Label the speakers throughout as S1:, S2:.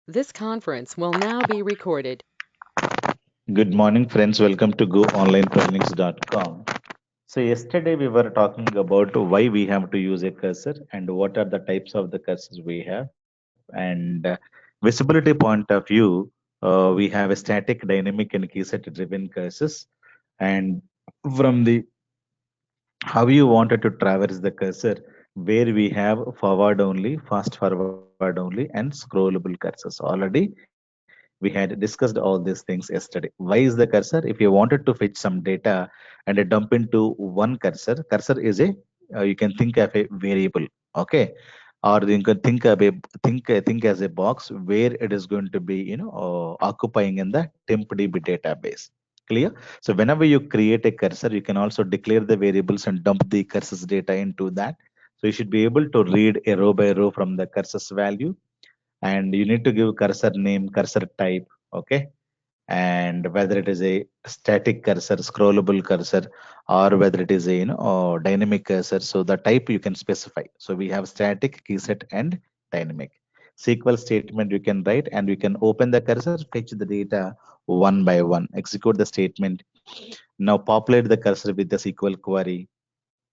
S1: This conference will now be recorded.
S2: Good morning, friends. Welcome to GoOnlineTrainings.com. So, yesterday we were talking about why we have to use a cursor and what are the types of the cursors we have. And visibility point of view, we have a static, dynamic, and key set driven cursors. And from the how you wanted to traverse the cursor, where we have forward only, fast forward only, and scrollable cursors. Already we had discussed all these things yesterday. Why is the cursor? If you wanted to fetch some data and dump into one cursor is a you can think of a variable, okay, or you can think as a box where it is going to be occupying in the tempdb database. Clear? So whenever you create a cursor, you can also declare the variables and dump the cursor's data into that. So you should be able to read a row by row from the cursor's value, and you need to give cursor name, cursor type, okay, and whether it is a static cursor, scrollable cursor, or whether it is a dynamic cursor. So the type you can specify. So we have static, key set, and dynamic. SQL statement you can write, and you can open the cursor, fetch the data one by one, execute the statement. Now populate the cursor with the SQL query,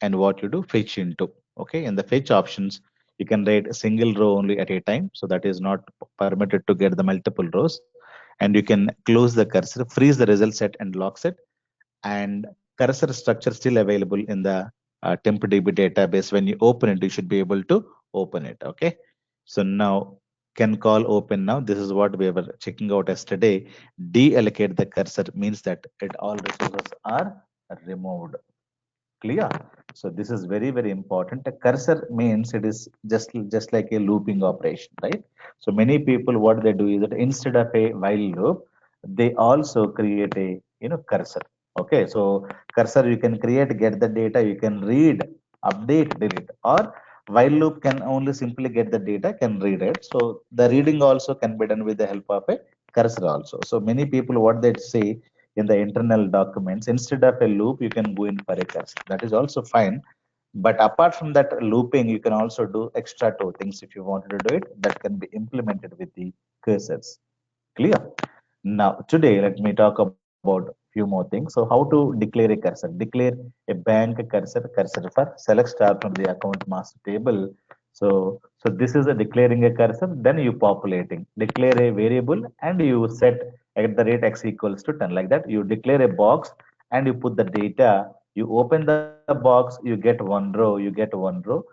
S2: and what you do, fetch into. Okay, in the fetch options, you can write a single row only at a time, so that is not permitted to get the multiple rows. And you can close the cursor, freeze the result set, and lock set. And cursor structure still available in the tempdb database. When you open it, you should be able to open it. Okay, so now can call open. Now this is what we were checking out yesterday. Deallocate the cursor means that it all resources are removed. Clear? So this is very, very important. A cursor means it is just like a looping operation, right? So many people, what they do is that instead of a while loop, they also create a cursor. Okay, so cursor you can create, get the data, you can read, update, delete, or while loop can only simply get the data, can read it. So the reading also can be done with the help of a cursor also. So many people, what they say in the internal documents, instead of a loop you can go in for a cursor. That is also fine, but apart from that looping, you can also do extra two things. If you wanted to do it, that can be implemented with the cursors. Clear? Now today let me talk about few more things. So how to declare a cursor? Declare a bank cursor, cursor for select star from the account master table. So this is a declaring a cursor, then you populating, declare a variable, and you set at the rate x equals to 10. Like that, you declare a box and you put the data. You open the box, you get one row, you get one row.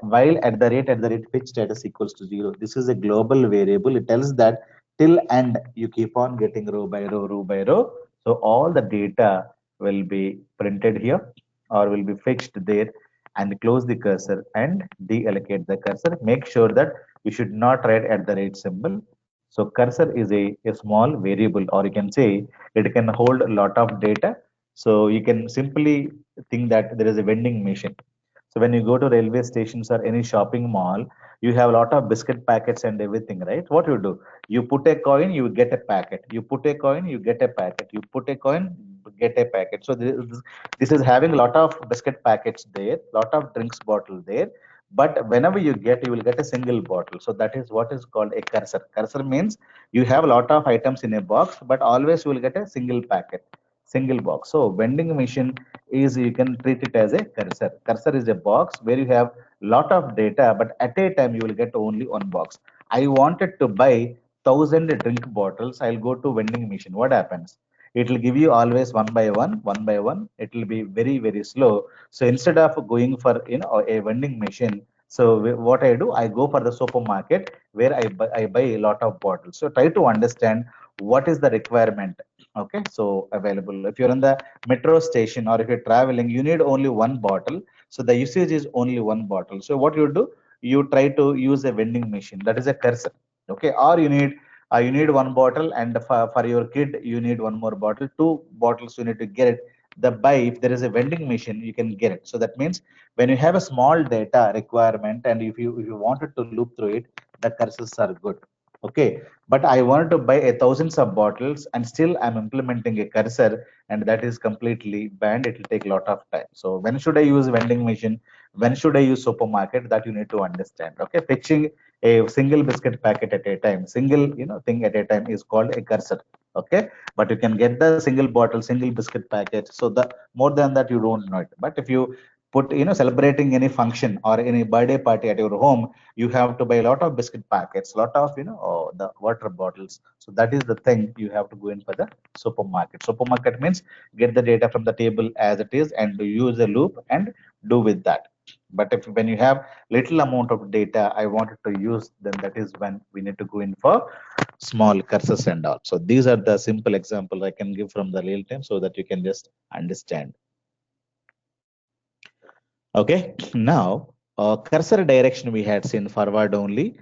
S2: While at the rate fixed status equals to 0. This is a global variable. It tells that till end you keep on getting row by row, row by row. So all the data will be printed here or will be fixed there. And close the cursor and deallocate the cursor. Make sure that you should not write at the rate symbol. So cursor is a small variable, or you can say it can hold a lot of data. So you can simply think that there is a vending machine. So when you go to railway stations or any shopping mall, you have a lot of biscuit packets and everything, right? What you do? You put a coin, you get a packet. You put a coin, you get a packet. You put a coin, get a packet. So this is having a lot of biscuit packets there, lot of drinks bottle there. But whenever you will get a single bottle. So that is what is called a cursor. Cursor means you have a lot of items in a box, but always you will get a single packet, single box. So vending machine is, you can treat it as a cursor. Cursor is a box where you have lot of data, but at a time you will get only one box. I wanted to buy 1,000 drink bottles. I'll go to vending machine. What happens? It will give you always one by one, one by one. It will be very, very slow. So instead of going for a vending machine, so what I do, I go for the supermarket where I buy a lot of bottles. So try to understand what is the requirement. Okay, so available. If you're in the metro station or if you're traveling, you need only one bottle. So the usage is only one bottle. So what you do, you try to use a vending machine. That is a cursor. Okay, or you need one bottle, and for your kid you need one more bottle. Two bottles you need to get it. The buy, if there is a vending machine, you can get it. So that means when you have a small data requirement and if you wanted to loop through it, the cursors are good. Okay, but I wanted to buy a thousands of bottles and still I'm implementing a cursor, and that is completely banned. It will take a lot of time. So when should I use vending machine? When should I use supermarket? That you need to understand. Okay, fetching a single biscuit packet at a time, single thing at a time is called a cursor. Okay, but you can get the single bottle, single biscuit packet. So the more than that you don't know it. But if you put celebrating any function or any birthday party at your home, you have to buy a lot of biscuit packets, lot of the water bottles. So that is the thing you have to go in for the supermarket. Supermarket means get the data from the table as it is and use a loop and do with that. But if when you have little amount of data I wanted to use, then that is when we need to go in for small cursors and all. So these are the simple example I can give from the real time so that you can just understand. Okay, now cursor direction we had seen forward only,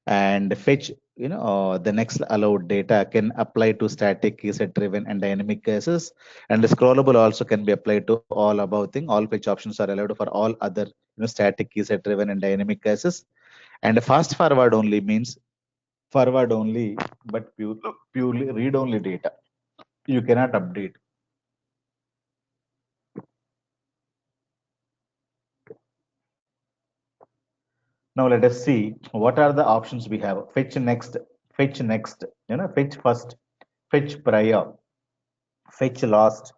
S2: and fetch the next allowed data can apply to static keyset driven and dynamic cases, and the scrollable also can be applied to all above thing. All fetch options are allowed for all other static keyset driven and dynamic cases. And fast forward only means forward only but purely read only data, you cannot update. Now let us see what are the options we have. Fetch next, fetch first, fetch prior, fetch last,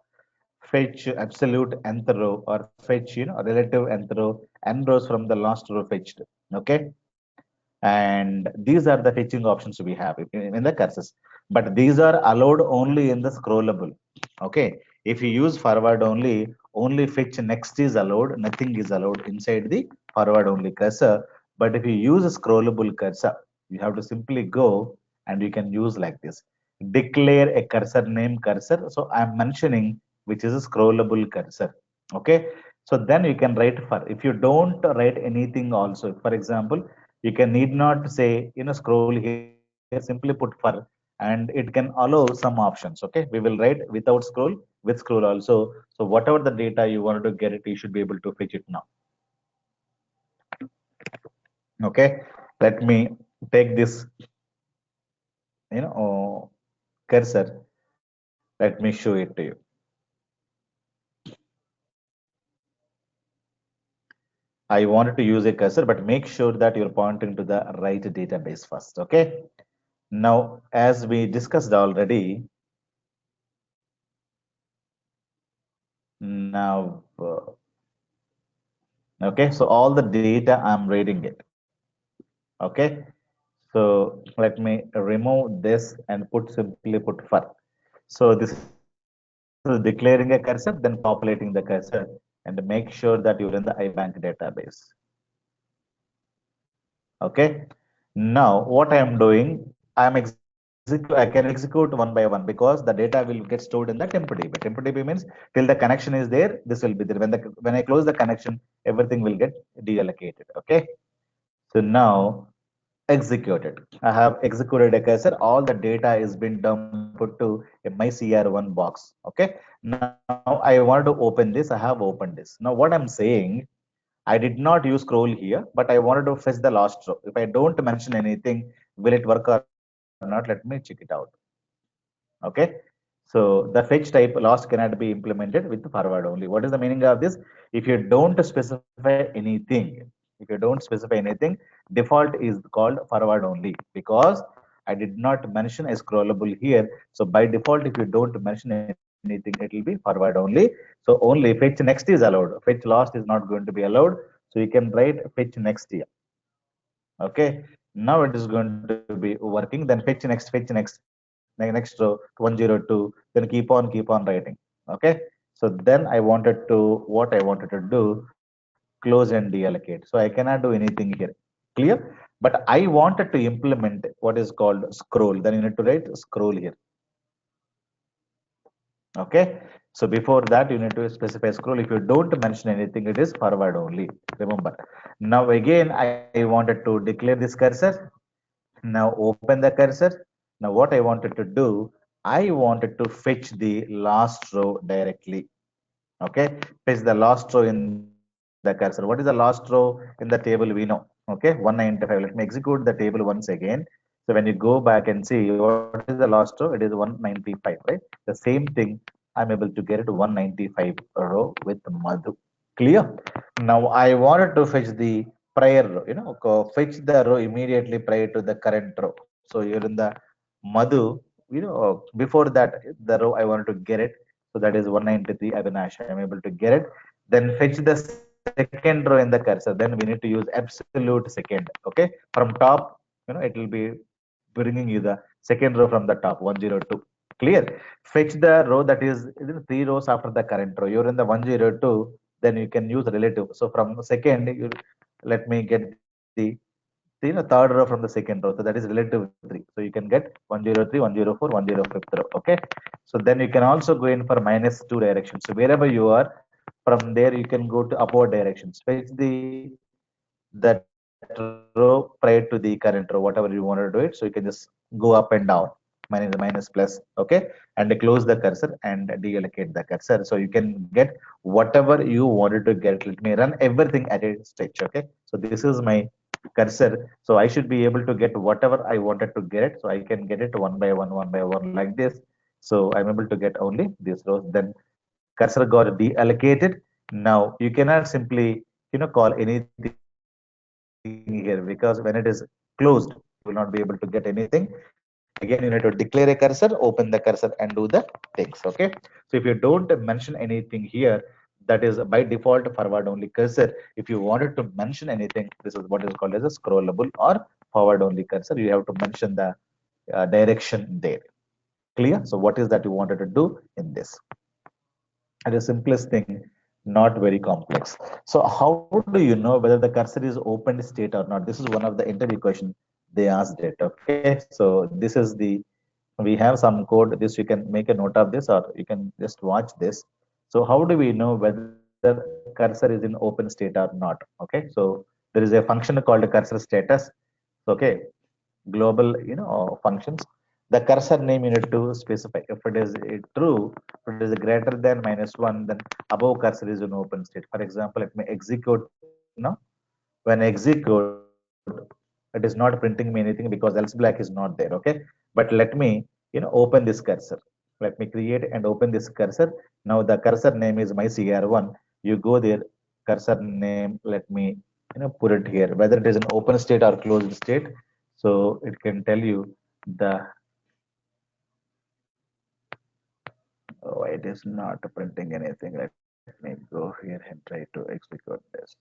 S2: fetch absolute nth row, or fetch relative nth row, n rows from the last row fetched. Okay, and these are the fetching options we have in the cursors, but these are allowed only in the scrollable. Okay, if you use forward only fetch next is allowed, nothing is allowed inside the forward only cursor. But if you use a scrollable cursor, you have to simply go and you can use like this: declare a cursor name cursor. So I'm mentioning which is a scrollable cursor. Okay, so then you can write for. If you don't write anything also, for example, you can need not say scroll here, simply put for, and it can allow some options. Okay, we will write without scroll, with scroll also. So whatever the data you wanted to get it, you should be able to fetch it now. Okay, let me take this cursor, let me show it to you. I wanted to use a cursor, but make sure that you're pointing to the right database first. Okay, now as we discussed already, now okay, so all the data I'm reading it. Okay, so let me remove this and put simply put for. So this is declaring a cursor, then populating the cursor, and make sure that you're in the iBank database. Okay, now what I am doing, I can execute one by one because the data will get stored in the temp db. Temp db means till the connection is there, this will be there. When I close the connection, everything will get deallocated. Okay, so now executed. I have executed a cursor. All the data is been dumped to a mycr1 box. Okay, now I want to open this. I have opened this. Now what I'm saying, I did not use scroll here, but I wanted to fetch the last row. If I don't mention anything, will it work or not? Let me check it out. Okay, so the fetch type last cannot be implemented with forward only. What is the meaning of this? If you don't specify anything, default is called forward only, because I did not mention a scrollable here. So by default, if you don't mention anything, it will be forward only. So only fetch next is allowed. Fetch last is not going to be allowed. So you can write fetch next here. Okay, now it is going to be working. Then fetch next, next row 102, then keep on writing. Okay, so then I wanted to, what I wanted to do, close and deallocate. So I cannot do anything here. Clear? But I wanted to implement what is called scroll. Then you need to write scroll here. Okay, so before that you need to specify scroll. If you don't mention anything, it is forward only, remember. Now again I wanted to declare this cursor. Now open the cursor. Now what I wanted to do, I wanted to fetch the last row directly. Okay, fetch the last row in the cursor. What is the last row in the table? We know. Okay, 195. Let me execute the table once again. So when you go back and see what is the last row, it is 195, right? The same thing, I'm able to get it 195 row with Madhu. Clear? Now I wanted to fetch the prior row, fetch the row immediately prior to the current row. So you're in the Madhu, before that, the row I wanted to get it. So that is 193 Avinash. I'm able to get it. Then fetch the second row in the cursor. Then we need to use absolute second. Okay. From top, it will be bringing you the second row from the top, 102. Clear? Fetch the row that is three rows after the current row. You're in the 102, then you can use relative. So from second, let me get the third row from the second row. So that is relative 3. So you can get 103, 104, 105th row. Okay. So then you can also go in for -2 directions. So wherever you are, from there you can go to upward directions. Fetch that row prior to the current row, whatever you want to do it. So you can just go up and down, minus plus, okay, and close the cursor and deallocate the cursor. So you can get whatever you wanted to get. Let me run everything at a stretch. Okay. So this is my cursor. So I should be able to get whatever I wanted to get it. So I can get it one by one like this. So I'm able to get only these rows. Then cursor got deallocated. Now you cannot simply call anything here because when it is closed, you will not be able to get anything. Again, you need to declare a cursor, open the cursor, and do the things. Okay. So if you don't mention anything here, that is by default forward only cursor. If you wanted to mention anything, this is what is called as a scrollable or forward only cursor. You have to mention the direction there. Clear? So what is that you wanted to do in this? It is simplest thing, not very complex. So how do you know whether the cursor is open state or not? This is one of the interview question they asked it. Okay. So this is the, we have some code, this you can make a note of this, or you can just watch this. So how do we know whether cursor is in open state or not? Okay. So there is a function called cursor status. Okay. Global functions. The cursor name you need to specify. If it is true, if it is greater than -1, then above cursor is in open state. For example, let me execute now. When execute, it is not printing me anything because else black is not there. Okay. But let me open this cursor. Let me create and open this cursor. Now the cursor name is my CR1. You go there, cursor name, let me put it here, whether it is an open state or closed state. So it can tell you the, oh, it is not printing anything. Let me go here and try to execute this.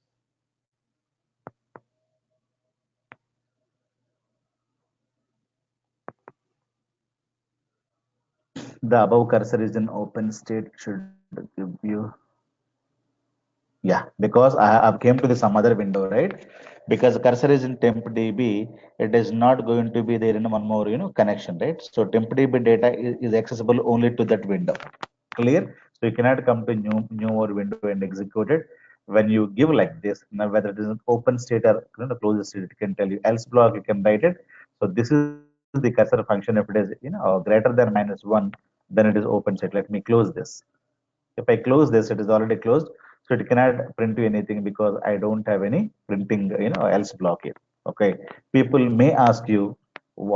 S2: The above cursor is in open state, should give you, yeah, because I've came to the some other window, right? Because cursor is in temp db, it is not going to be there in one more connection, right? So temp db data is accessible only to that window. Clear? So you cannot come to new more window and execute it. When you give like this, now whether it is an open state or closed state, it can tell you. Else block, you can write it. So this is the cursor function. If it is greater than -1, then it is open state. Let me close this. If I close this, it is already closed. So it cannot print you anything because I don't have any printing, else block here. Okay. People may ask you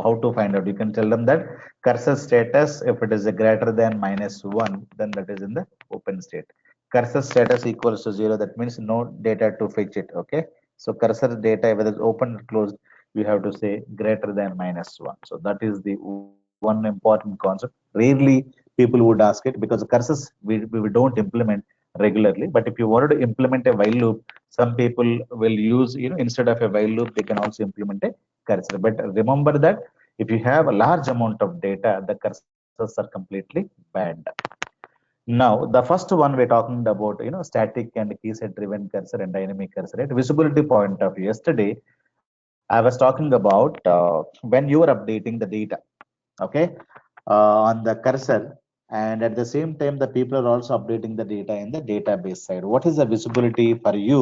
S2: how to find out. You can tell them that cursor status, if it is a greater than -1, then that is in the open state. Cursor status equals to 0. That means no data to fetch it. Okay. So cursor data, whether it's open or closed, we have to say greater than -1. So that is the one important concept. Rarely people would ask it because curses we don't implement regularly. But if you wanted to implement a while loop, some people will use, instead of a while loop, they can also implement a cursor. But remember that if you have a large amount of data, the cursors are completely banned. Now, the first one we're talking about, static and key set driven cursor and dynamic cursor, right? Visibility point of view. Yesterday, I was talking about when you are updating the data, okay, on the cursor, and at the same time the people are also updating the data in the database side. What is the visibility for you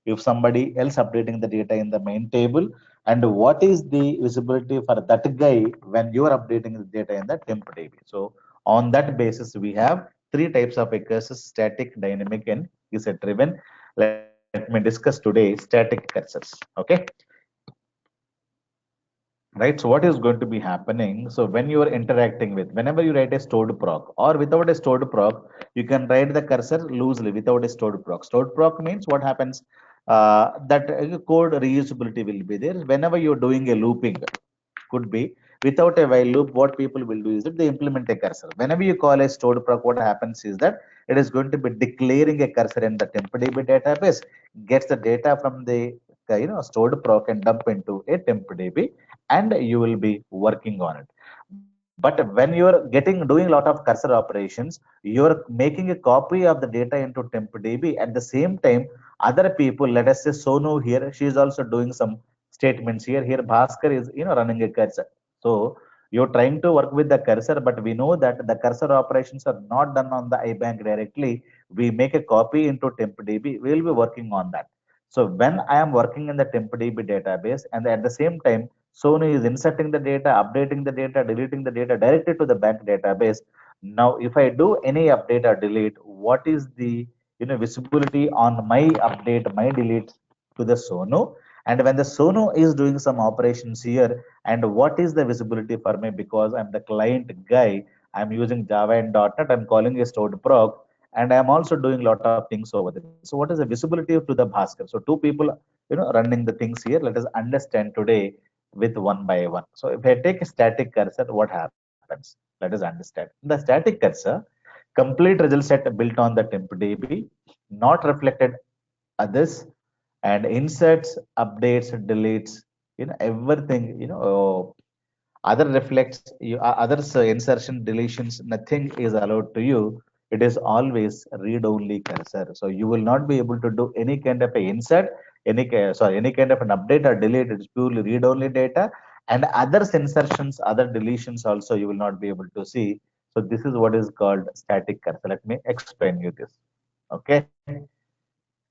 S2: if somebody else updating the data in the main table, and what is the visibility for that guy when you are updating the data in the temp db? So on that basis we have three types of cursors: static, dynamic, and is driven. Let me discuss today static cursors. Okay. Right. So what is going to be happening? So when you are interacting with, whenever you write a stored proc or without a stored proc, you can write the cursor loosely without a stored proc. Stored proc means what happens? that code reusability will be there. Whenever you're doing a looping, could be without a while loop, what people will do is that they implement a cursor. Whenever you call a stored proc, what happens is that it is going to be declaring a cursor in the tempdb database, gets the data from the stored proc and dump into a tempdb, and you will be working on it. But when you're doing a lot of cursor operations, you're making a copy of the data into tempdb. At the same time, other people, let us say Sonu here, she is also doing some statements here. Here Bhaskar is running a cursor. So you're trying to work with the cursor, but we know that the cursor operations are not done on the iBank directly. We make a copy into tempdb. We will be working on that. So when I am working in the tempdb database, and at the same time Sony is inserting the data, updating the data, deleting the data directly to the bank database. Now, if I do any update or delete, what is the visibility on my update, my deletes to the Sono? And when the Sono is doing some operations here, and what is the visibility for me because I'm the client guy, I'm using Java and .NET, I'm calling a stored proc, and I'm also doing a lot of things over there. So, what is the visibility to the Bhaskar? So, two people running the things here. Let us understand today with one by one. So if I take a static cursor, what happens? Let us understand. The static cursor, complete result set built on the tempdb, not reflected others, and inserts, updates, deletes, everything, other reflects you others insertion deletions, nothing is allowed to you. It is always read only cursor, so you will not be able to do any kind of a insert, any kind of an update or delete. It's purely read only data, and others insertions, other deletions also you will not be able to see. So this is what is called static cursor. Let me explain you this. Okay,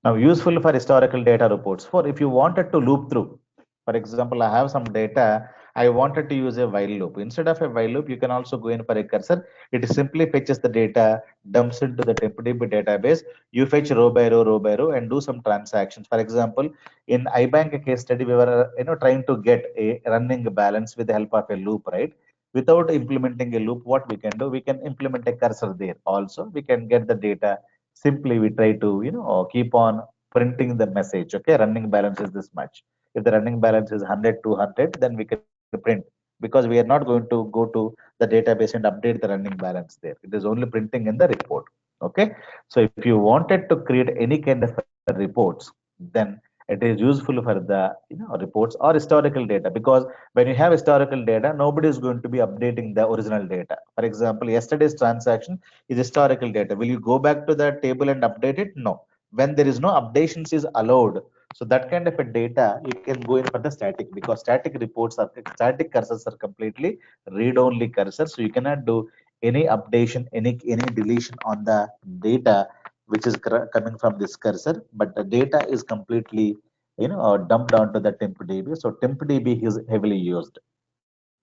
S2: now, useful for historical data reports. For if you wanted to loop through, for example, I have some data, I wanted to use a while loop. Instead of a while loop, you can also go in for a cursor. It simply fetches the data, dumps into the tempdb database. You fetch row by row, and do some transactions. For example, in iBank case study, we were trying to get a running balance with the help of a loop, right? Without implementing a loop, what we can do, we can implement a cursor there. Also, we can get the data. Simply we try to keep on printing the message. Okay, running balance is this much. If the running balance is 100, 200, then we can print, because we are not going to go to the database and update the running balance there. It is only printing in the report. Okay, so if you wanted to create any kind of reports, then it is useful for the reports or historical data, because when you have historical data, nobody is going to be updating the original data. For example, yesterday's transaction is historical data. Will you go back to that table and update it? No. When there is no updations is allowed, so that kind of a data you can go in for the static, because static reports are static cursors are completely read only cursors, so you cannot do any updation, any deletion on the data which is coming from this cursor, but the data is completely dumped onto the tempdb. So tempdb is heavily used.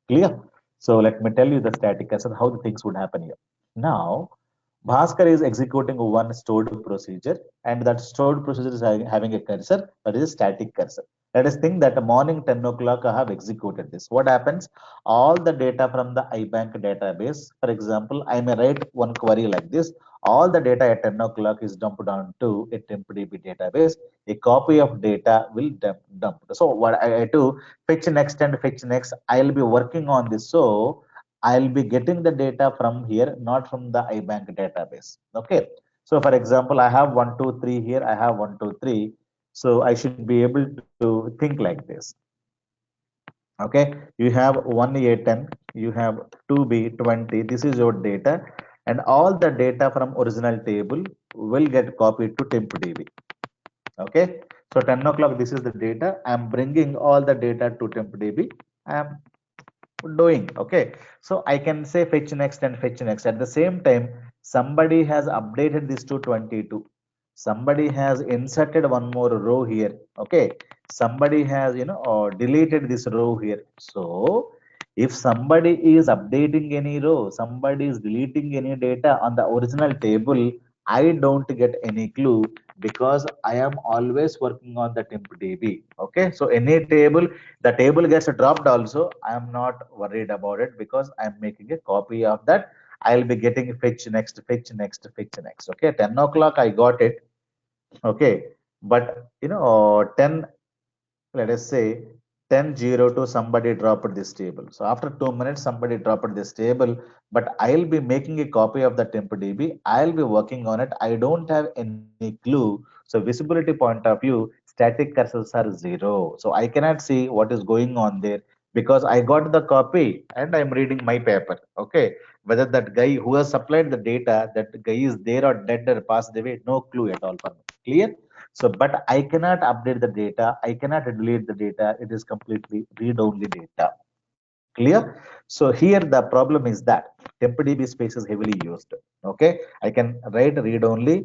S2: Clear? So let me tell you the static cursor, how the things would happen here. Now, Bhaskar is executing one stored procedure, and that stored procedure is having a cursor, that is a static cursor. Let us think that morning 10 o'clock I have executed this. What happens? All the data from the iBank database, for example, I may write one query like this. All the data at 10 o'clock is dumped onto a tempdb database. A copy of data will dump. So what I do, fetch next and fetch next. I'll be working on this. So I'll be getting the data from here, not from the iBank database. Okay. So for example, I have 1, 2, 3 here. I have 1, 2, 3. So I should be able to think like this. Okay. You have 1A10, you have 2B20. This is your data. And all the data from original table will get copied to tempdb. Okay. So 10 o'clock, this is the data. I'm bringing all the data to tempdb. I'm doing. Okay, so I can say fetch next and fetch next. At the same time, somebody has updated this to 22. Somebody has inserted one more row here. Okay, somebody has deleted this row here. So if somebody is updating any row, somebody is deleting any data on the original table, I don't get any clue, because I am always working on the tempdb. Okay, so any table, the table gets dropped also, I am not worried about it, because I am making a copy of that. I'll be getting fetch next, fetch next, fetch next. Okay, 10 o'clock I got it. Okay, but 10, let us say 10:0 to somebody dropped this table. So after 2 minutes, somebody dropped this table, but I'll be making a copy of the temp DB. I'll be working on it. I don't have any clue. So visibility point of view, static cursors are zero. So I cannot see what is going on there because I got the copy and I'm reading my paper. Okay. Whether that guy who has supplied the data, that guy is there or dead or passed away, no clue at all for me. Clear? So, but I cannot update the data. I cannot delete the data. It is completely read-only data. Clear? So here the problem is that TempDB space is heavily used. Okay, I can write read-only.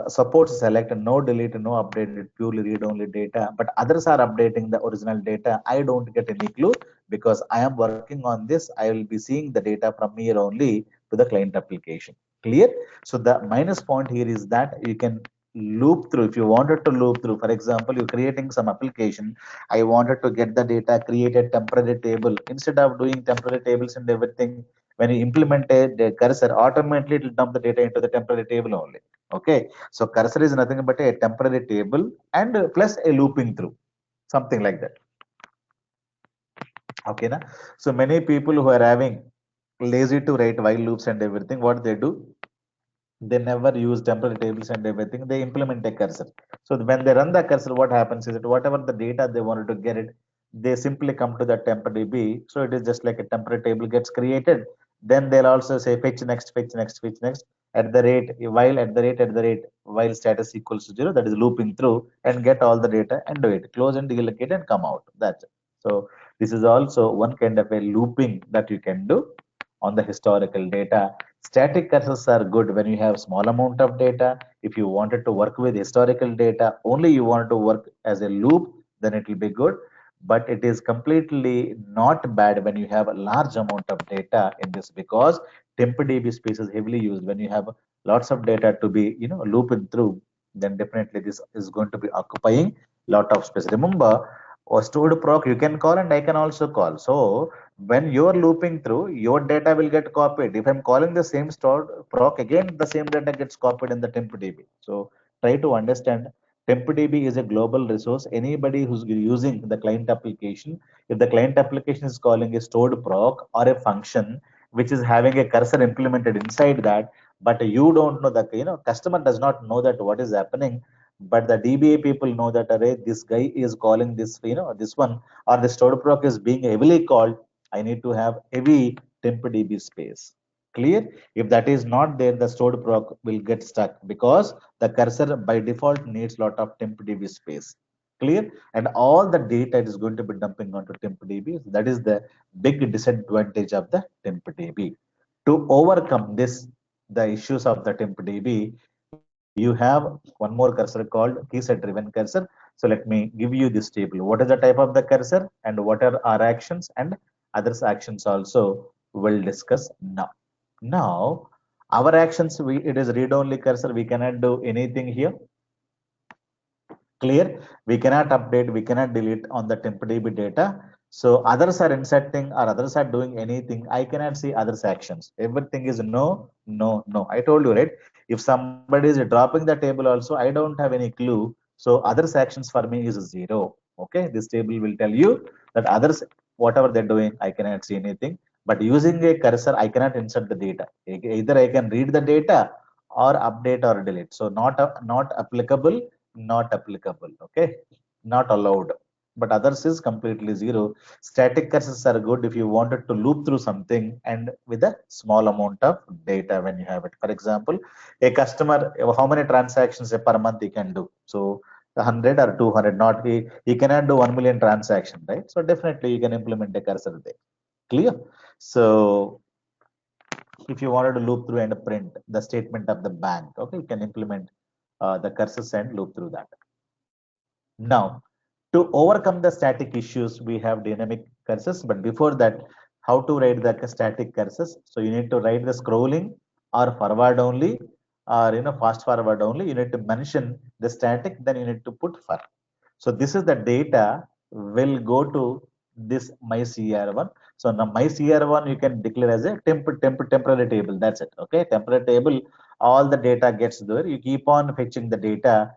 S2: Supports select no delete, no updated, purely read-only data. But others are updating the original data. I don't get any clue because I am working on this. I will be seeing the data from here only to the client application. Clear? So the minus point here is that you can loop through. If you wanted to loop through, for example, you're creating some application. I wanted to get the data, create a temporary table. Instead of doing temporary tables and everything, when you implement the cursor, automatically it will dump the data into the temporary table only. Okay. So cursor is nothing but a temporary table and plus a looping through, something like that. Okay. Na? So many people who are having lazy to write while loops and everything, what they do, they never use temporary tables and everything. They implement a cursor. So when they run the cursor, what happens is that whatever the data they wanted to get it, they simply come to the temporary B. So it is just like a temporary table gets created. Then they'll also say fetch next, fetch next, fetch next at the rate, while at the rate, while status equals to 0, that is looping through and get all the data and do it. Close and delegate and come out. That's it. So this is also one kind of a looping that you can do on the historical data. Static cursors are good when you have small amount of data. If you wanted to work with historical data, only you want to work as a loop, then it will be good. But it is completely not bad when you have a large amount of data in this because TempDB space is heavily used. When you have lots of data to be, looping through, then definitely this is going to be occupying lot of space. Remember, or stored proc you can call and I can also call. So when you're looping through, your data will get copied. If I'm calling the same stored proc, again the same data gets copied in the TempDB. So try to understand TempDB is a global resource. Anybody who's using the client application, if the client application is calling a stored proc or a function which is having a cursor implemented inside that, but you don't know that, customer does not know that what is happening, but the DBA people know that array, this guy is calling this, this one, or the stored proc is being heavily called. I need to have heavy TempDB space. Clear? If that is not there, the stored proc will get stuck because the cursor by default needs lot of TempDB space. Clear? And all the data is going to be dumping onto TempDB. That is the big disadvantage of the TempDB. To overcome this, the issues of the TempDB, you have one more cursor called keyset driven cursor. So let me give you this table. What is the type of the cursor and what are our actions and others actions also we'll discuss now. Now, our actions, it is read only cursor. We cannot do anything here. Clear? We cannot update, we cannot delete on the TempDB data. So others are inserting or others are doing anything. I cannot see others actions. Everything is no, no, no. I told you, right? If somebody is dropping the table also, I don't have any clue. So others actions for me is zero. Okay. This table will tell you that others, whatever they're doing, I cannot see anything. But using a cursor, I cannot insert the data. Either I can read the data or update or delete. So not applicable, not applicable. Okay, not allowed. But others is completely zero. Static cursors are good if you wanted to loop through something and with a small amount of data when you have it. For example, a customer, how many transactions per month he can do? So 100 or 200, not he cannot do 1 million transaction, right? So definitely you can implement a cursor there. Clear? So if you wanted to loop through and print the statement of the bank, okay, you can implement the cursors and loop through that. Now, to overcome the static issues, we have dynamic cursors. But before that, how to write the static cursors? So you need to write the scrolling or forward only, or fast forward only. You need to mention the static, then you need to put for. So this is the data will go to this my CR1. So now my CR1 you can declare as a temporary table. That's it. Okay, temporary table. All the data gets there. You keep on fetching the data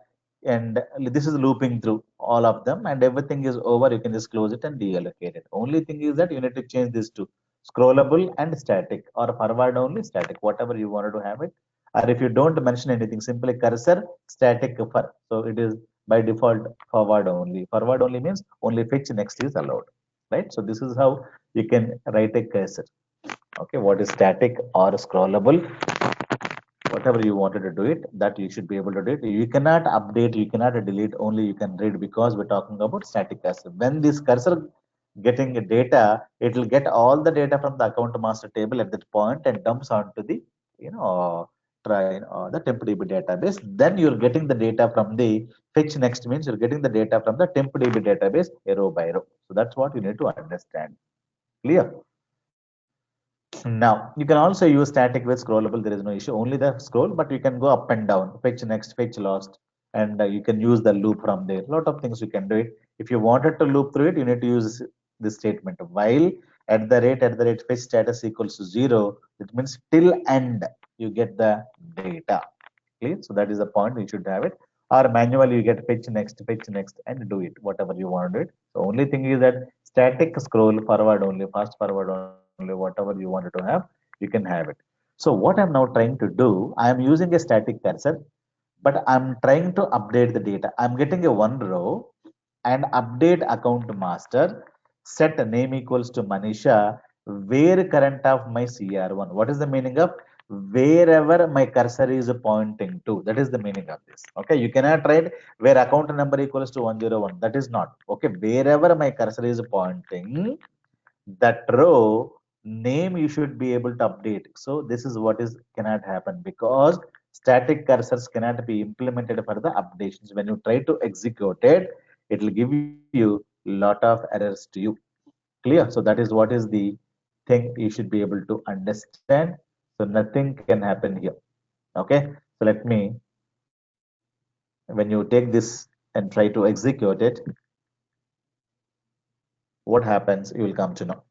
S2: and this is looping through all of them, and everything is over. You can just close it and deallocate it. Only thing is that you need to change this to scrollable and static, or forward only, static, whatever you wanted to have it. Or if you don't mention anything, simply cursor static for, so it is by default forward only. Forward only means only fetch next is allowed, right? So this is how you can write a cursor. Okay, what is static or scrollable, whatever you wanted to do it, that you should be able to do it. You cannot update, you cannot delete, only you can read, because we're talking about static cursor. When this cursor getting data, it will get all the data from the account master table at that point and dumps onto the, try the tempdb database. Then you're getting the data from the fetch next, means you're getting the data from the tempdb database row by row. So that's what you need to understand. Clear? Now, you can also use static with scrollable. There is no issue, only the scroll, but you can go up and down, fetch next, fetch last, and you can use the loop from there. A lot of things you can do it. If you wanted to loop through it, you need to use this statement. While at the rate, fetch status equals to 0, it means till end, you get the data. Clear? So that is the point, you should have it. Or manually, you get fetch next, and do it, whatever you want to do it. The only thing is that static scroll forward only, fast forward only, whatever you wanted to have, you can have it. So what I'm now trying to do, I am using a static cursor, but I'm trying to update the data. I'm getting a one row and update account master, set name equals to Manisha, where current of my CR1. What is the meaning of wherever my cursor is pointing to? That is the meaning of this. Okay, you cannot write where account number equals to 101. That is not. Okay, wherever my cursor is pointing, that row name you should be able to update. So this is what is cannot happen, because static cursors cannot be implemented for the updations. When you try to execute it, it will give you lot of errors to you. Clear? So that is what is the thing you should be able to understand. So nothing can happen here. Okay, so let me, when you take this and try to execute it, what happens, you will come to know.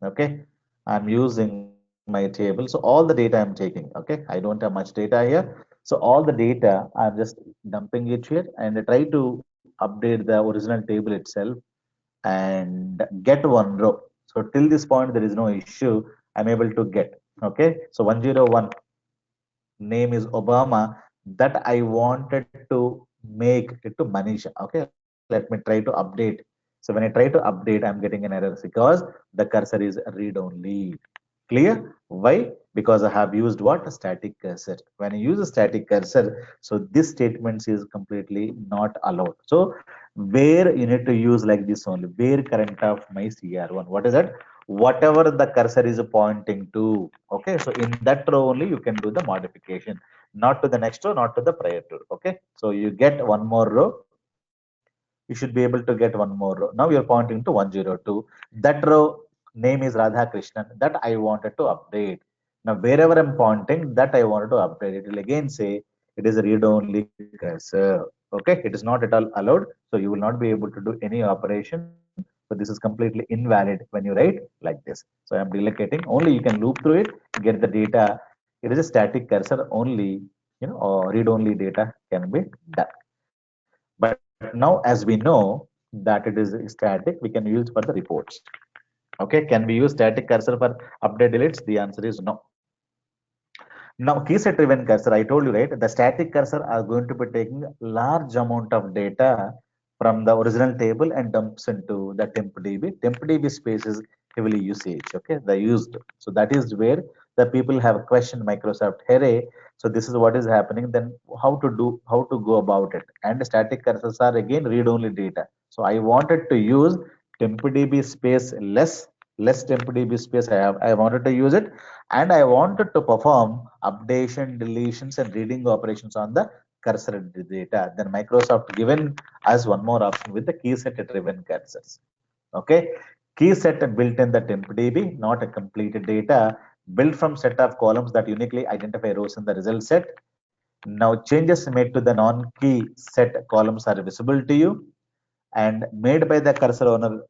S2: Okay, I'm using my table, so all the data I'm taking. Okay, I don't have much data here, so all the data I'm just dumping it here and I try to update the original table itself and get one row. So till this point there is no issue, I'm able to get. Okay, so 101 name is Obama, that I wanted to make it to Manisha. Okay, let me try to update. So when I try to update, I'm getting an error because the cursor is read only. Clear? Why? Because I have used what? Static cursor. When you use a static cursor, so this statement is completely not allowed. So where you need to use like this only, where current of my CR1. What is that? Whatever the cursor is pointing to. Okay, so in that row only you can do the modification, not to the next row, not to the prior row. Okay, so you get one more row, you should be able to get one more row. Now you're pointing to 102. That row name is Radha Krishnan, that I wanted to update. Now wherever I'm pointing, that I wanted to update. It will again say it is a read-only cursor. Okay, it is not at all allowed. So you will not be able to do any operation. So this is completely invalid when you write like this. So I'm relocating. Only you can loop through it, get the data. It is a static cursor only, or read-only data can be done. But now, as we know that it is static, we can use for the reports. Okay, can we use static cursor for update deletes? The answer is no. Now, key set driven cursor, I told you, right? The static cursor are going to be taking large amount of data from the original table and dumps into the tempdb. Tempdb space is heavily usage. Okay, the used. So that is where the people have questioned Microsoft. Hey, so this is what is happening. Then how to go about it? And static cursors are again read only data. So I wanted to use tempdb space less tempdb space. I wanted to use it, and I wanted to perform updation, deletions, and reading operations on the cursor data. Then Microsoft given us one more option with the key set driven cursors. Okay, key set built in the tempdb, not a completed data, built from set of columns that uniquely identify rows in the result set. Now changes made to the non-key set columns are visible to you, and made by the cursor owner.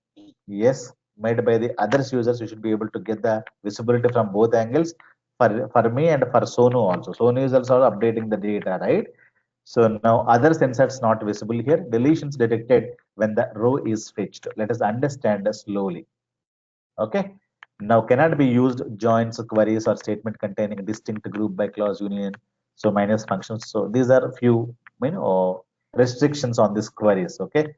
S2: Yes, made by the others users, you should be able to get the visibility from both angles. for me and for Sonu also. Sonu is also updating the data, right? So now other sensors not visible here. Deletions detected when the row is fetched. Let us understand slowly. Okay. Now cannot be used joins, queries, or statement containing distinct group by clause union. So minus functions. So these are few restrictions on these queries. Okay.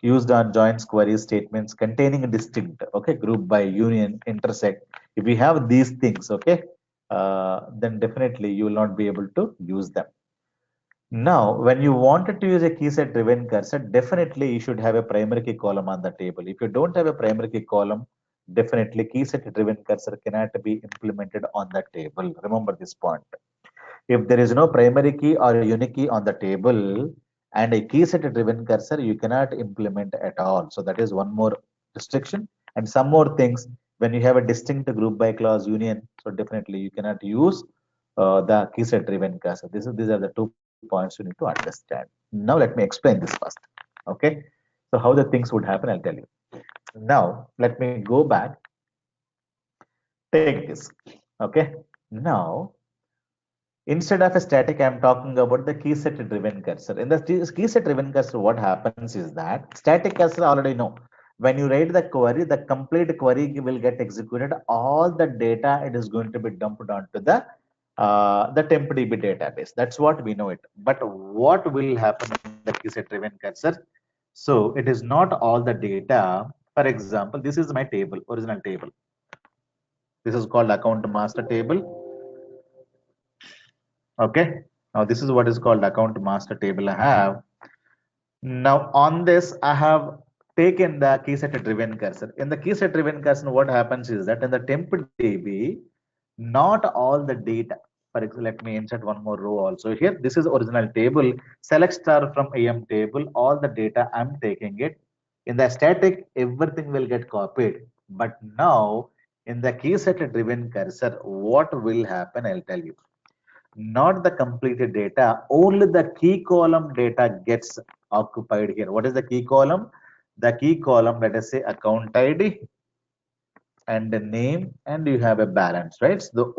S2: Used on joins, queries, statements containing a distinct group by union, intersect. If we have these things, then definitely you will not be able to use them. Now, when you wanted to use a key set driven cursor, definitely you should have a primary key column on the table. If you don't have a primary key column, definitely key set driven cursor cannot be implemented on the table. Remember this point. If there is no primary key or unique key on the table and a key set driven cursor, you cannot implement at all. So that is one more restriction. And some more things, when you have a distinct group by clause union, so definitely you cannot use the key set driven cursor. These are the 2 points you need to understand. Now let me explain this first. Okay. So how the things would happen, I'll tell you. Now let me go back, take this. Okay. Now instead of a static, I'm talking about the key set driven cursor. In the key set driven cursor, what happens is that static cursor already know. When you write the query, the complete query will get executed. All the data it is going to be dumped onto the TempDB database. That's what we know it. But what will happen in the key set driven cursor? So it is not all the data. For example, this is my table, original table. This is called account master table. Okay. Now this is what is called account master table I have. Now on this, I have taken the key set driven cursor. In the key set driven cursor, what happens is that in the temp DB, not all the data. For example, let me insert one more row also here. This is original table. Select star from AM table. All the data I'm taking it. In the static, everything will get copied. But now in the key set driven cursor, what will happen? I'll tell you, not the completed data, only the key column data gets occupied here. What is the key column? The key column, let us say account ID and the name, and you have a balance, right? So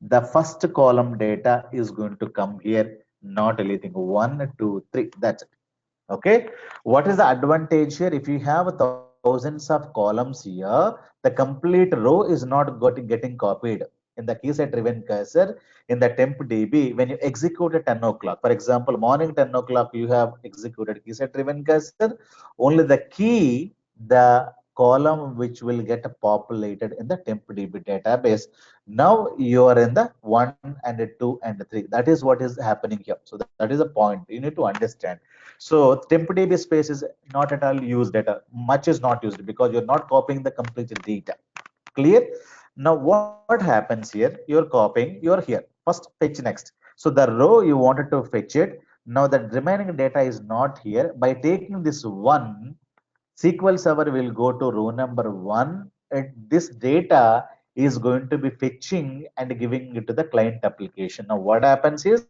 S2: the first column data is going to come here, not anything. 1, 2, 3. That's it. Okay. What is the advantage here? If you have thousands of columns here, the complete row is not getting copied. In the key set driven cursor, in the temp DB, when you execute at 10 o'clock, for example, morning 10 o'clock, you have executed key set driven cursor, only the key, the column which will get populated in the temp DB database. Now you are in the 1 and 2 and 3. That is what is happening here. So that is a point you need to understand. So TempDB space is not at all used data. Much is not used because you're not copying the complete data. Clear? Now what happens here? You're copying, you're here. First fetch next. So the row you wanted to fetch it. Now the remaining data is not here. By taking this one, SQL Server will go to row number 1 and this data is going to be fetching and giving it to the client application. Now what happens is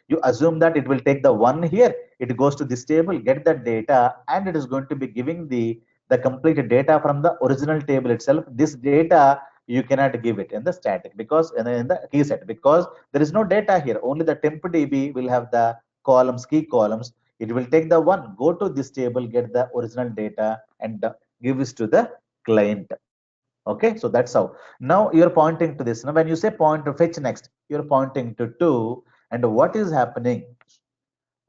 S2: you assume that it will take the one here, it goes to this table, get the data, and it is going to be giving the complete data from the original table itself. This data you cannot give it in the static because in the key set, because there is no data here. Only the temp DB will have the columns, key columns. It will take the one, go to this table, get the original data, and give this to the client. Okay, so that's how. Now you're pointing to this. Now when you say point to fetch next, you're pointing to 2, and what is happening?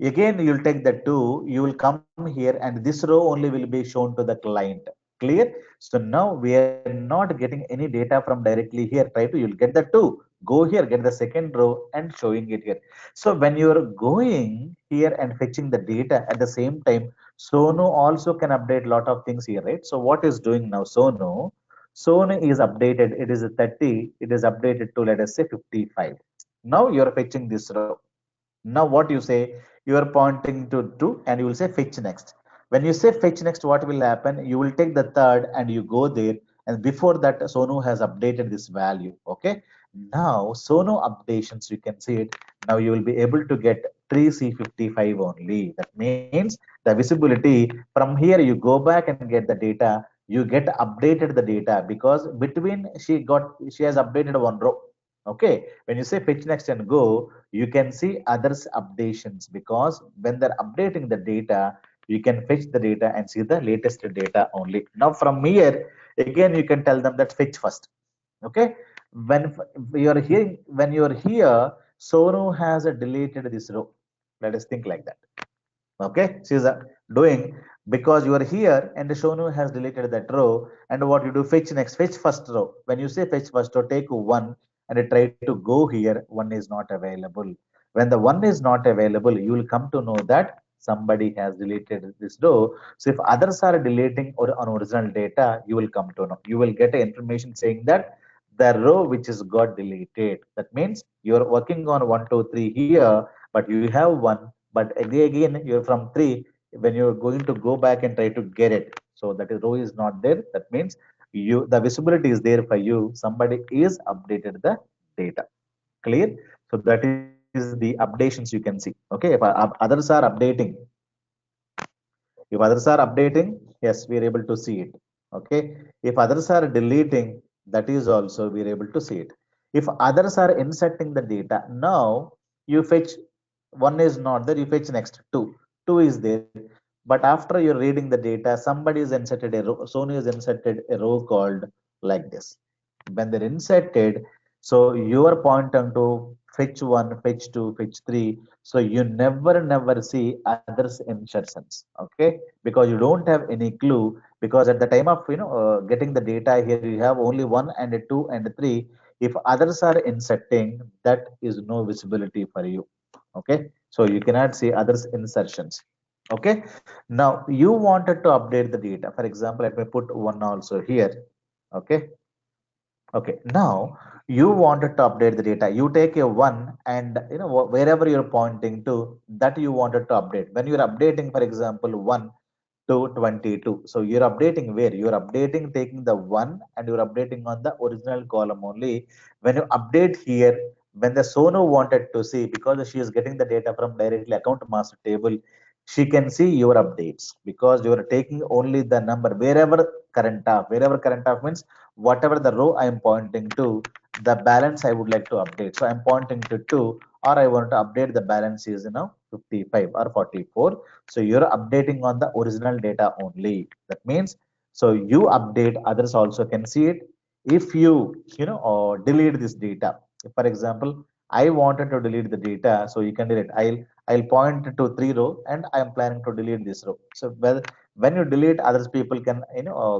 S2: Again, you'll take the 2, you will come here, and this row only will be shown to the client. Clear? So now we are not getting any data from directly here. Try to, you'll get the 2. Go here, get the second row and showing it here. So when you're going here and fetching the data at the same time, Sonu also can update lot of things here, right? So what is doing now? Sonu is updated. It is a 30. It is updated to, let us say, 55. Now you're fetching this row. Now what you say, you are pointing to 2 and you will say fetch next. When you say fetch next, what will happen? You will take the third and you go there, and before that Sonu has updated this value. Okay. Now Sonu updations, you can see it. Now you will be able to get 3C55 only. That means the visibility from here, you go back and get the data. you get updated the data because between she has updated one row. Okay, when you say fetch next and go, you can see others updations because when they're updating the data, you can fetch the data and see the latest data only. Now from here again you can tell them that fetch first. Okay, when when you're here, Sonu has deleted this row. Let us think like that. Okay, she's doing because you are here and Shonu has deleted that row. And what you do, fetch next, fetch first row. When you say fetch first row, take one and try to go here, one is not available. When the one is not available, you will come to know that somebody has deleted this row. So if others are deleting or on original data, you will come to know. You will get information saying that the row which is got deleted. That means you're working on 1, 2, 3 here, but you have one, but again you're from 3. When you're going to go back and try to get it, so that row is not there. That means you the visibility is there for you. Somebody is updated the data. Clear? So that is the updations you can see. Okay, if others are updating, if others are updating, yes, we are able to see it. Okay. If others are deleting, that is also we are able to see it. If others are inserting the data, now you fetch one is not there, you fetch next two. Two is there. But after you're reading the data, somebody is inserted a row, Sony is inserted a row called like this. When they're inserted, so you are pointing to fetch one, fetch two, fetch three. So you never see others insertions. Okay, because you don't have any clue, because at the time of getting the data here you have only one and a two and a three. If others are inserting, that is no visibility for you. Okay, so you cannot see others insertions. Okay, now you wanted to update the data. For example, let me put one also here. Okay, okay, now you wanted to update the data. You take a one and wherever you're pointing to, that you wanted to update. When you're updating, for example, 1 to 22. So you're updating where? You're updating taking the one and you're updating on the original column only. When you update here, when the Sono wanted to see, because she is getting the data from directly account master table, she can see your updates because you are taking only the number wherever current of means whatever the row I am pointing to, the balance I would like to update. So I'm pointing to 2, or I want to update the balance is 55 or 44. So you're updating on the original data only. That means so you update, others also can see it. If or delete this data. For example, I wanted to delete the data, so you can delete. I'll point to 3 row and I am planning to delete this row. So when you delete, others people can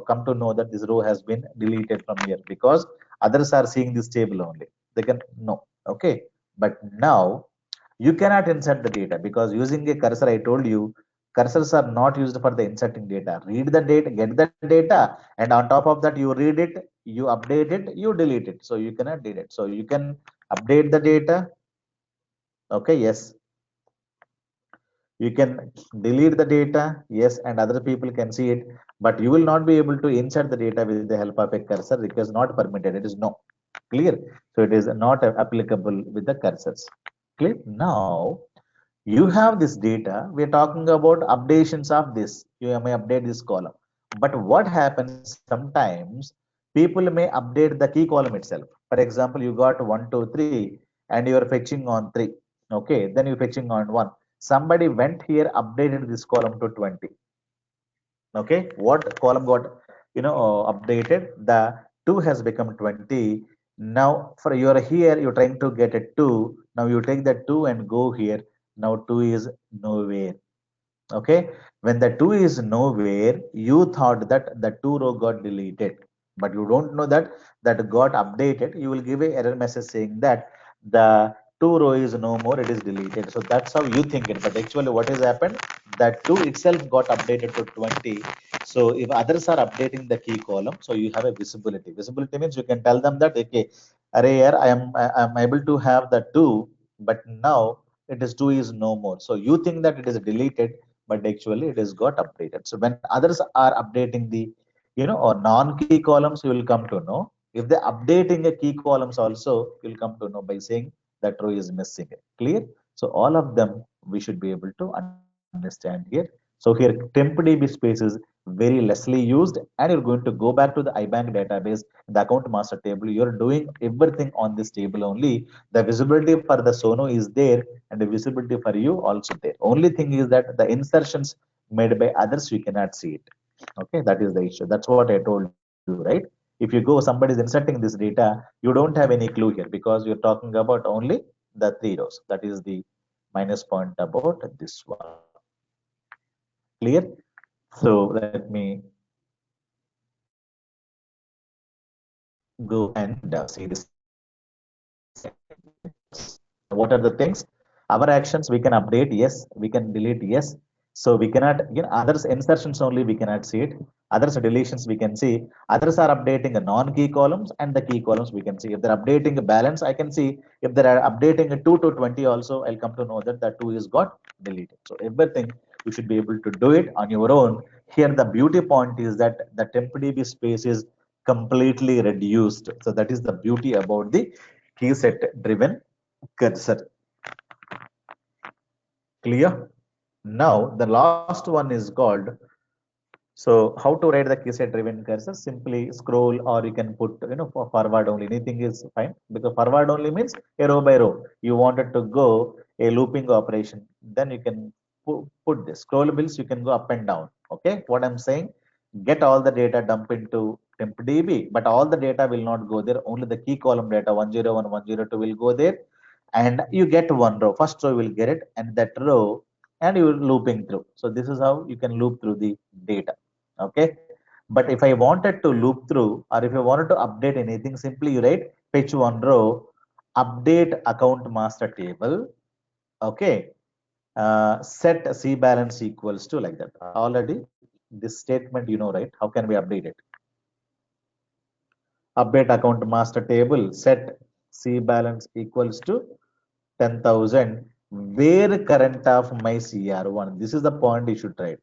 S2: come to know that this row has been deleted from here because others are seeing this table only. They can know. Okay, but now you cannot insert the data because using a cursor, I told you, cursors are not used for the inserting data. Read the data, get the data, and on top of that, you read it, you update it, you delete it. So you cannot delete it. So you can update the data. Okay, yes, you can delete the data, yes, and other people can see it, but you will not be able to insert the data with the help of a cursor because not permitted. It is no. Clear? So it is not applicable with the cursors. Clear? Now you have this data. We are talking about updations of this. You may update this column, but what happens sometimes, people may update the key column itself. For example, you got 1, 2, 3 and you are fetching on 3. Okay, then you're fetching on 1. Somebody went here, updated this column to 20. Okay, what column got updated? The 2 has become 20. Now for you're here, you're trying to get a 2. Now you take the 2 and go here. Now 2 is nowhere. Okay, when the 2 is nowhere, you thought that the 2 row got deleted, but you don't know that that got updated. You will give a error message saying that the 2 row is no more, it is deleted. So that's how you think it, but actually what has happened, that 2 itself got updated to 20. So if others are updating the key column, so you have a visibility means you can tell them that, okay, array here I am able to have the 2, but now it is 2 is no more. So you think that it is deleted, but actually it is got updated. So when others are updating the or non-key columns, you will come to know. If they're updating a key columns also, you'll come to know by saying that row is missing. Clear? So all of them we should be able to understand here. So here temp db space is very lessly used, and you're going to go back to the ibank database, the account master table. You're doing everything on this table only. The visibility for the sono is there, and the visibility for you also there. Only thing is that the insertions made by others, you cannot see it. Okay, that is the issue. That's what I told you, right? If you go, somebody is inserting this data, you don't have any clue here, because you're talking about only the three rows. That is the minus point about this one. Clear? So let me go and see this again. Now, what are the things? Our actions we can update, yes. We can delete, yes. So we cannot, others insertions only we cannot see it. Others deletions we can see. Others are updating the non-key columns, and the key columns we can see. If they're updating a balance, I can see. If they are updating a 2 to 20 also, I'll come to know that the 2 is got deleted. So everything you should be able to do it on your own. Here the beauty point is that the tempdb space is completely reduced. So that is the beauty about the key set driven cursor. Clear? Now the last one is called, so how to write the key set driven cursor? Simply scroll, or you can put, for forward only. Anything is fine, because forward only means a row by row. You wanted to go a looping operation, then you can put this. Scrollables, you can go up and down. Okay, what I'm saying, get all the data, dump into tempdb, but all the data will not go there. Only the key column data 101, 102 will go there, and you get one row. First row will get it, and that row, and you will looping through. So this is how you can loop through the data. Okay, but if I wanted to loop through, or if I wanted to update anything, simply you write fetch one row, update account master table. Okay, set c balance equals to, like that. Already this statement, right? How can we update it? Update account master table, set c balance equals to 10,000, where current of my cr1. This is the point you should write.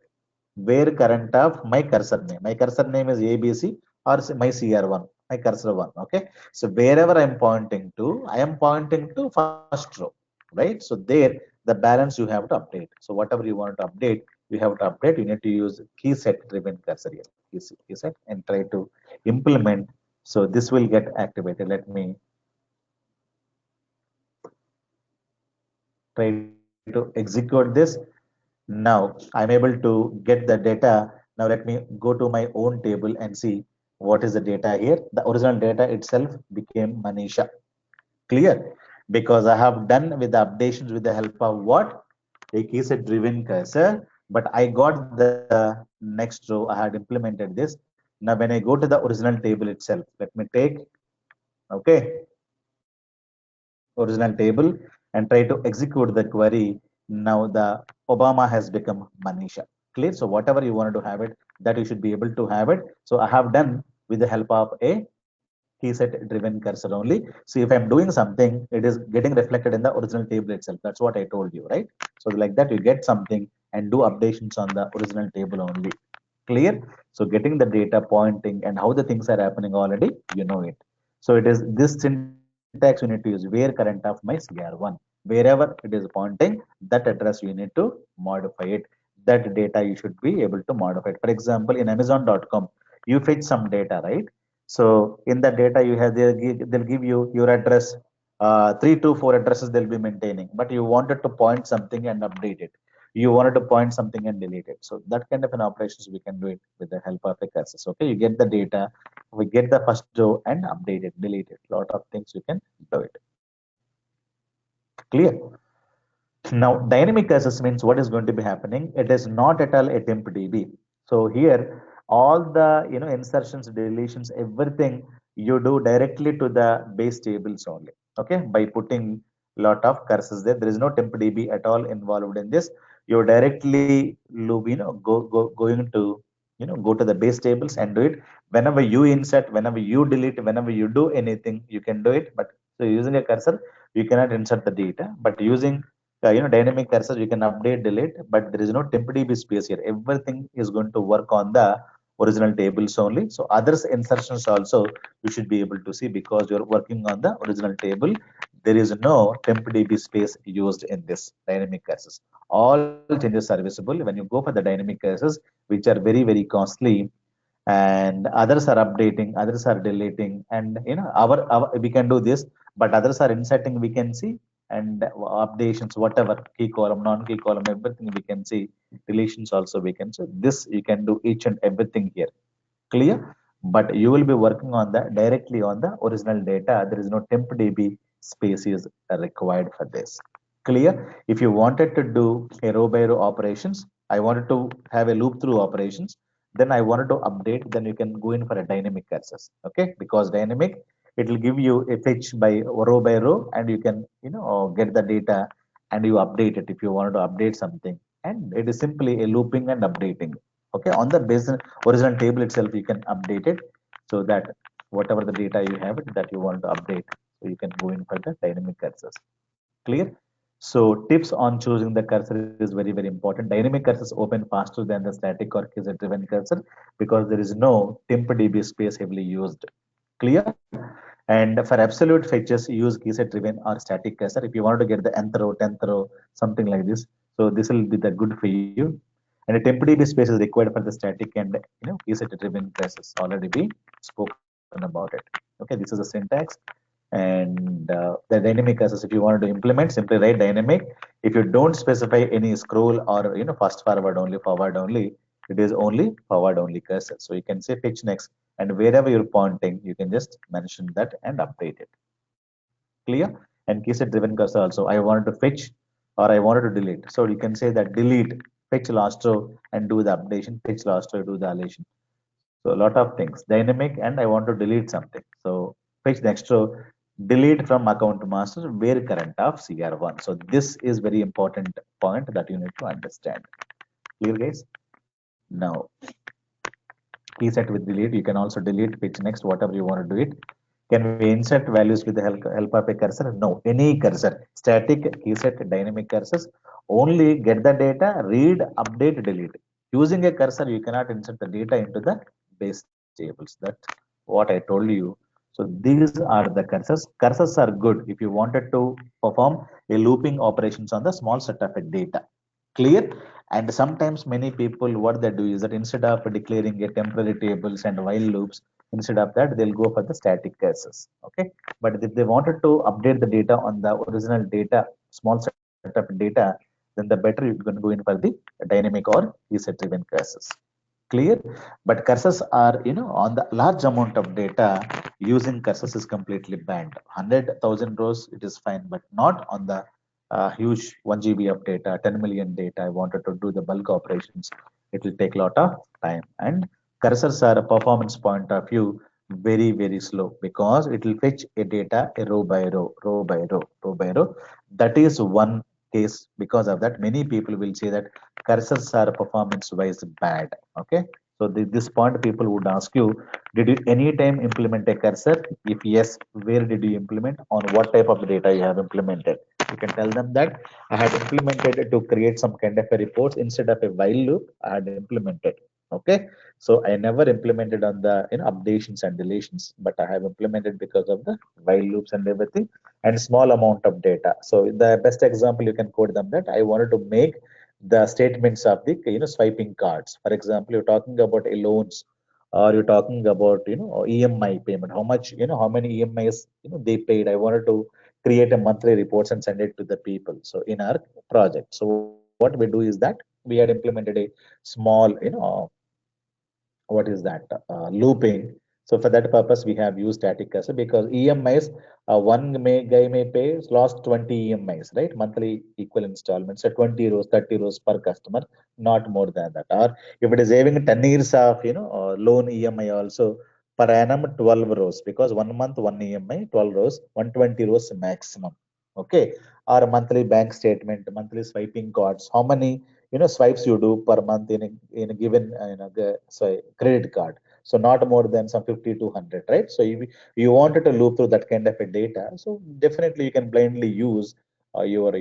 S2: Where current of my cursor name. My cursor name is ABC, or my CR1, my cursor one. Okay. So wherever I'm pointing to, I am pointing to first row, right? So there, the balance you have to update. So whatever you want to update, you have to update. You need to use key set driven cursor here, key set, and try to implement. So this will get activated. Let me try to execute this. Now I'm able to get the data. Now let me go to my own table and see what is the data here. The original data itself became Manisha. Clear? Because I have done with the updations with the help of what? A keyword driven cursor. But I got the next row. I had implemented this. Now when I go to the original table itself, let me take, okay, original table, and try to execute the query. Now the Obama has become Manisha. Clear? So whatever you wanted to have it, that you should be able to have it. So I have done with the help of a keyset driven cursor only. So if I'm doing something, it is getting reflected in the original table itself. That's what I told you, right? So like that, you get something and do updations on the original table only. Clear? So getting the data pointing and how the things are happening already, you know it. So it is this syntax you need to use, where current of my CR1. Wherever it is pointing, that address you need to modify it. That data you should be able to modify it. For example, in Amazon.com, you fetch some data, right? So in that data you have, they'll give you your address, 3 to 4 addresses they'll be maintaining, but you wanted to point something and update it. You wanted to point something and delete it. So that kind of an operations we can do it with the help of a cursor. Okay, you get the data, we get the first row and update it, delete it. A lot of things you can do it. Clear? Now, dynamic access means what is going to be happening. It is not at all a temp DB. So here, all the insertions, deletions, everything you do directly to the base tables only. Okay, by putting lot of cursors there. There is no temp DB at all involved in this. You're directly loop, going to go to the base tables and do it. Whenever you insert, whenever you delete, whenever you do anything, you can do it. But so using a cursor, you cannot insert the data. But using dynamic cursor, you can update, delete, but there is no tempdb space here. Everything is going to work on the original tables only. So others insertions also you should be able to see, because you're working on the original table. There is no temp space used in this dynamic curses. All changes are visible when you go for the dynamic curses, which are very, very costly, and others are updating, others are deleting, and our we can do this, but others are inserting, we can see, and updations, whatever, key column, non-key column, everything we can see, deletions also we can. So this you can do each and everything here. Clear? But you will be working on the directly on the original data. There is no tempdb space is required for this. Clear? If you wanted to do a row by row operations, I wanted to have a loop through operations, then I wanted to update, then you can go in for a dynamic access. Okay, because dynamic, it will give you a fetch by row, and you can get the data and you update it if you wanted to update something. And it is simply a looping and updating. Okay, on the business original table itself you can update it, so that whatever the data you have it that you want to update, so you can go in for the dynamic cursors. Clear? So tips on choosing the cursor is very, very important. Dynamic cursors open faster than the static or keyword driven cursor, because there is no temp db space heavily used. Clear? And for absolute fetches, use keyword driven or static cursor. If you want to get the nth row, 10th row, something like this, so this will be the good for you. And a temp db space is required for the static and keyword driven cursors. Already we spoken about it. Okay, this is the syntax. And the dynamic cursors, if you wanted to implement, simply write dynamic. If you don't specify any scroll or fast forward only, it is only forward only cursor. So you can say fetch next, and wherever you're pointing you can just mention that and update it. Clear? And keyword driven cursor also, I wanted to fetch or I wanted to delete, so you can say that delete, fetch last row and do the updation, fetch last row, do the deletion. So a lot of things. Dynamic, and I want to delete something. So fetch next row, delete from account master where current of CR1. So this is very important point that you need to understand. Clear, guys? Now, key set with delete. You can also delete, fetch next, whatever you want to do it. Can we insert values with the help of a cursor? No, any cursor, static, key set, dynamic cursors, only get the data, read, update, delete. Using a cursor, you cannot insert the data into the base tables. That's what I told you. So these are the cursors. Cursors are good if you wanted to perform a looping operations on the small set of a data. Clear? And sometimes many people, what they do is that instead of declaring a temporary tables and while loops, instead of that they'll go for the static cases. Okay, but if they wanted to update the data on the original data, small set of data, then the better you're going to go in for the dynamic or set driven cases. Clear? But cursors are on the large amount of data, using cursors is completely banned. 100,000 rows it is fine, but not on the huge 1 GB of data, 10 million data. I wanted to do the bulk operations, it will take a lot of time. And cursors are a performance point of view very, very slow, because it will fetch a data a row by row, row by row, row by row. That is one case. Because of that, many people will say that cursors are performance wise bad. Okay, so this point people would ask you, did you anytime implement a cursor? If yes, where did you implement, on what type of data you have implemented? You can tell them that I had implemented it to create some kind of a reports, instead of a while loop I had implemented. Okay, so I never implemented on the updations and deletions, but I have implemented because of the while loops and everything, and small amount of data. So the best example you can quote them that I wanted to make the statements of the swiping cards. For example, you're talking about a loans, or you're talking about EMI payment, how much how many EMIs they paid. I wanted to create a monthly reports and send it to the people. So in our project, so what we do is that we had implemented a small what is that looping. So for that purpose we have used static cursor, because EMIs, one guy may pay last 20 EMIs, right? Monthly equal installments, so 20 rows, 30 rows per customer, not more than that. Or if it is having 10 years of loan EMI also, per annum 12 rows, because 1 month one EMI 12 rows, 120 rows maximum. Okay, or monthly bank statement, monthly swiping cards, how many swipes you do per month in a given sorry, credit card. So not more than some 50 to 100, right? So if you wanted to loop through that kind of a data, so definitely you can blindly use your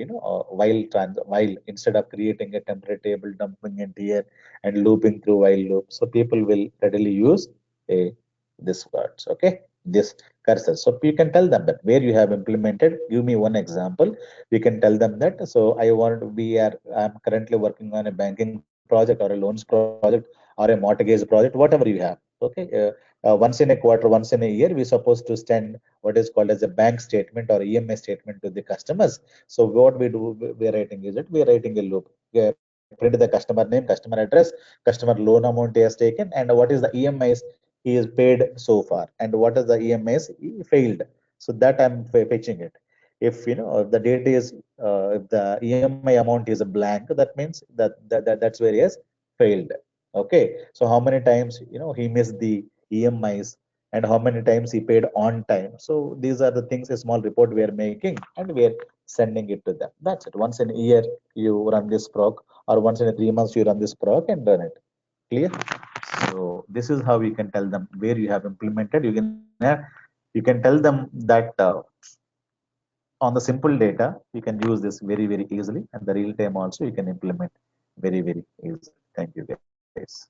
S2: while, instead of creating a temporary table, dumping it here and looping through while loop. So people will readily use a this words. Okay, this cursor. So you can tell them that where you have implemented, give me one example. You can tell them that, so I'm currently working on a banking project or a loans project or a mortgage project, whatever you have. Okay. Once in a quarter, once in a year, we're supposed to send what is called as a bank statement or EMI statement to the customers. So what we do, we're writing is that we're writing a loop. We print the customer name, customer address, customer loan amount he has taken, and what is the EMIs he is paid so far, and what is the EMIs he failed. So that I'm fetching it. If if the date is if the EMI amount is a blank, that means that's where he has failed. Okay, so how many times he missed the EMIs and how many times he paid on time. So these are the things, a small report we are making and we are sending it to them. That's it. Once in a year you run this proc, or once in a 3 months you run this proc and run it. Clear? So this is how you can tell them where you have implemented. You can tell them that on the simple data you can use this very easily, and the real time also you can implement very easily. Thank you guys.